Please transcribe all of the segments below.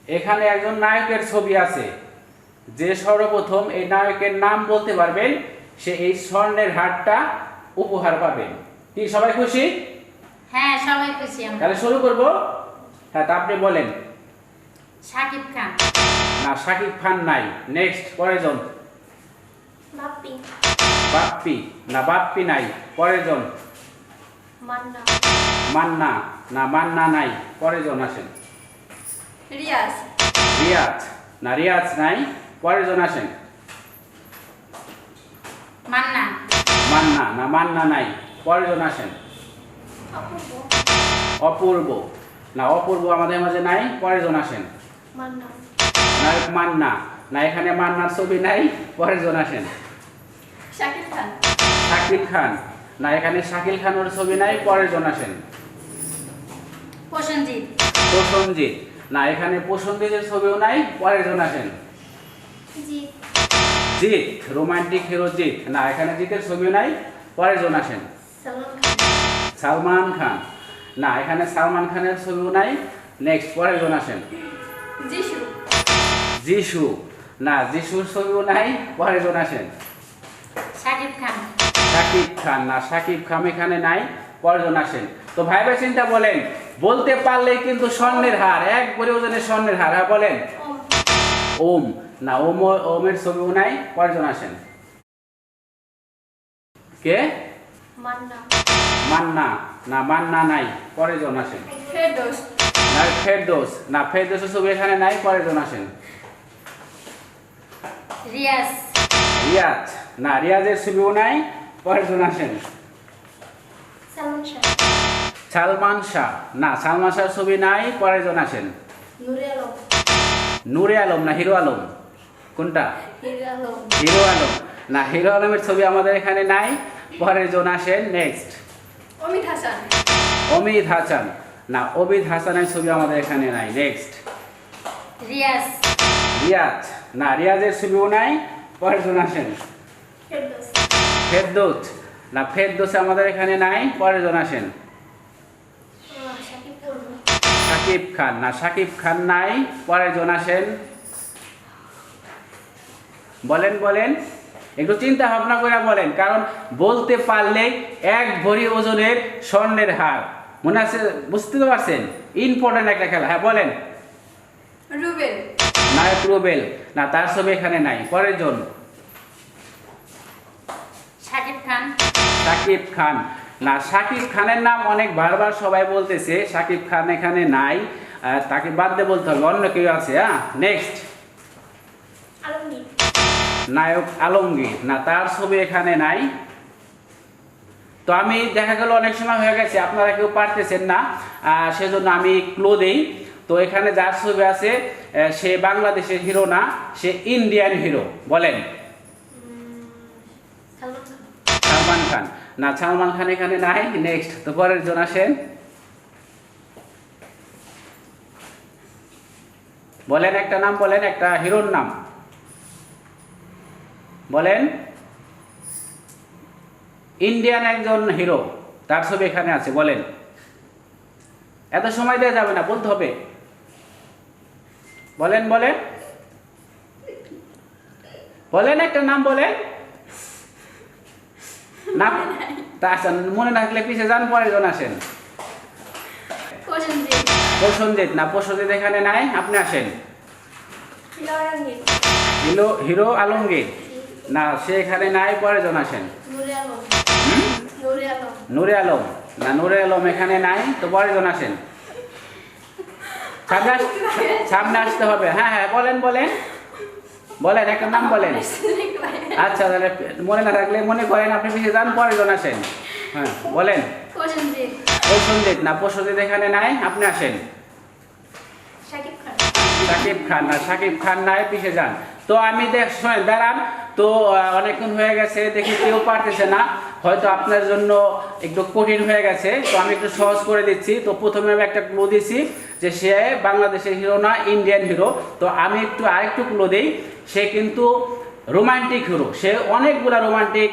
এখানে একজন নায়কের ছবি আছে, যে সর্বপ্রথম এই নায়কের নাম বলতে পারবেন সে এই স্বর্ণের হারটা উপহার পাবেন। কি সবাই খুশি? হ্যাঁ, সবাই খুশি আমরা। তাহলে শুরু করব। হ্যাঁ, তা আপনি বলেন। শাকিব খান। না, শাকিব খান নাই। নেক্সট, পরের জন। বাপ্পি। বাপ্পি। না, বাপ্পি নাই। পরের জন। মান্না। মান্না। না, মান্না নাই। পরের জন আসেন। রিয়াজ। রিয়াজ। না, রিয়াজ নাই। পরের জন আসেন। মান্না। মান্না। না, মান্না নাই। পরের জন আসেন। অপূর্ব। অপূর্ব। না, অপূর্ব আমাদের মাঝে নাই। পরের জন আসেন। মান্না। নায়ক মান্না। না, এখানে মান্নার ছবি নাই। পরের জন আসেন। শাকিব খান। শাকিল খান। না, এখানে শাকিল খানের ছবি নাই। পরের জন আসেন। প্রসেনজিৎ। প্রসেনজিৎ। না, এখানে প্রসেনজিতের ছবিও নাই। পরের জন আসেন। জিৎ। জিৎ। Romantic hero Jeet. না, এখানে জিতের ছবিও নাই। পরের জন আসেন। সালমান খান। সালমান খান। না, এখানে সালমান খানের ছবিও নাই। নেক্সট, পরের জন আসেন। যিশু। যিশু। না, যিশুর ছবিও নাই। পরের জন আসেন। শাকিব খান। শাকিব খান। না, শাকিব খান এখানে নাই। পরের জন আসেন। তো ভাইবা চিন্তা বলেন, বলতে পারলেই কিন্তু স্বর্ণের হার, একবারে ওজনের স্বর্ণের হার। হ্যাঁ, বলেন। ওম। ওম। না, ওমের ছবিও নাই। পরের জন আসেন। কে? মান্না। মান্না। না, মান্না নাই। পরের জন আসেন। ফেরদৌস। না, ফেরদৌস। না, ফেরদৌসের ছবি এখানে নাই। পরের জন আসেন। রিয়াজ। রিয়াজ। না, রিয়াজের ছবিও নাই। পরের জন আসেন। সালমান শাহ। সালমান শাহ। না, সালমান শাহর ছবি নাই। পরের জন আসেন। নুরে আলম। নূরে আলম। না, হিরো আলম। কোনটা? হিরো আলম। হিরো আলম। না, হিরো আলমের ছবি আমাদের এখানে নাই। পরের জন আসেন। নেক্সট, অমিত হাসান। অমিত হাসান। না, অমিত হাসানের ছবি আমাদের এখানে নাই। নেক্সট, রিয়াজ। রিয়াজ। না, রিয়াজের ছবিও নাই। পরের জন আসেন। ফেরদৌস। ফেরদৌস। না, ফেরদৌস আমাদের এখানে নাই। পরের জন আসেন। শাকিব খান। শাকিব খান। না, শাকিব খান নাই। পরের জন আসেন। বলেন বলেন, একটু চিন্তা ভাবনা করে বলেন, কারণ বলতে পারলে এক ভরি ওজনের স্বর্ণের হার। মনে আছে? বুঝতে তো পারছেন? ইম্পর্টেন্ট একটা খেলা। হ্যাঁ, বলেন। রুবেল। নায়ক রুবেল। না, তার ছবি এখানে নাই। পরের জন। শাকিব খান। শাকিব খান। না, শাকিব খানের নাম অনেক বারবার সবাই বলতেছে, শাকিব খান এখানে নাই। তাকে বাদ দিয়ে বলতে হবে, অন্য কেউ আছে। হ্যাঁ, নেক্সট, আলমগীর। নায়ক আলমগীর। না, তার ছবি এখানে নাই। তো আমি দেখা গেল অনেক সময় হয়ে গেছে, আপনারা কেউ পারতেছেন না, সেজন্য আমি ক্লু দেই। তো এখানে যার ছবি আছে সে বাংলাদেশের হিরো না, সে ইন্ডিয়ান হিরো। বলেন। সালমান খান। সালমান খান। না, সালমান খান এখানে নাই। নেক্সট, তো পরের জন আসেন। বলেন, একটা নাম বলেন, একটা হিরোর নাম বলেন। ইন্ডিয়ান একজন হিরো, তার ছবি এখানে আছে। বলেন। এত সময় দেওয়া যাবে না, বলতে হবে। বলেন বলেন বলেন, একটা নাম বলেন। নাম তা আসেন, মনে না থাকলে পিছিয়ে যান। পরের জন আসেন। প্রসেনজিৎ। প্রসেনজিৎ। না, প্রসেনজিৎ এখানে নাই। আপনি আসেন। হিরো আলমগীর। হিরো আলমগীর। না, সে এখানে নাই। পরের জন আসেন। নুরে আলম। নুরে আলম। নূরে আলম। না, নূরে আলম এখানে নাই। তো পরের জন আসেন। সামনে আসতে হবে। হ্যাঁ হ্যাঁ, বলেন বলেন বলেন, একটা নাম বলেন। আচ্ছা, তাহলে মনে না থাকলে মনে করেন, আপনি পিছিয়ে যান। পরের জন আসেন। হ্যাঁ, বলেন। প্রসেনজিৎ। প্রসেনজিৎ। না, প্রসেনজিৎ এখানে নাই। আপনি আসেন। শাকিব খান। শাকিব খান। না, শাকিব খান নাই। পিছিয়ে যান। তো আমি শোনেন, দাঁড়ান। তো অনেকক্ষণ হয়ে গেছে, দেখি কেউ পারতেছে না, হয়তো আপনার জন্য একটু কঠিন হয়ে গেছে। তো আমি একটু সহজ করে দিচ্ছি। তো প্রথমে আমি একটা ক্লু দিচ্ছি যে সে বাংলাদেশের হিরো না, ইন্ডিয়ান হিরো। তো আমি আরেকটু ক্লু দিই, সে কিন্তু রোমান্টিক হিরো। সে অনেকগুলা রোমান্টিক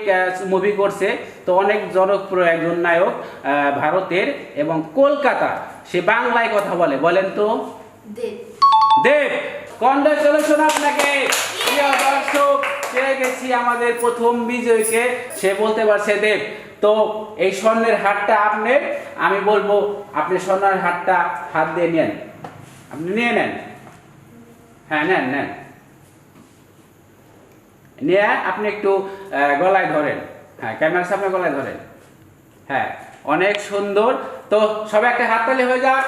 মুভি করছে। তো অনেক জনপ্রিয় একজন নায়ক ভারতের এবং কলকাতা। সে বাংলায় কথা বলে। বলেন তো। দেব। দেব। কংগ্রেচুলেশন আপনাকে। প্রিয় দর্শক, পেয়ে গেছি আমাদের প্রথম বিজয়ীকে। সে বলতে পারছে দেব। তো এই স্বর্ণের হারটা আপনার। আমি বলবো আপনি স্বর্ণের হারটা হাত দিয়ে নেন। আপনি নিয়ে নেন। হ্যাঁ, নেন নেন। নিয়ে আপনি একটু গলায় ধরেন। হ্যাঁ, ক্যামেরার সামনে গলায় ধরেন। হ্যাঁ, অনেক সুন্দর। তো সবাই একটা হাততালি হয়ে যাক।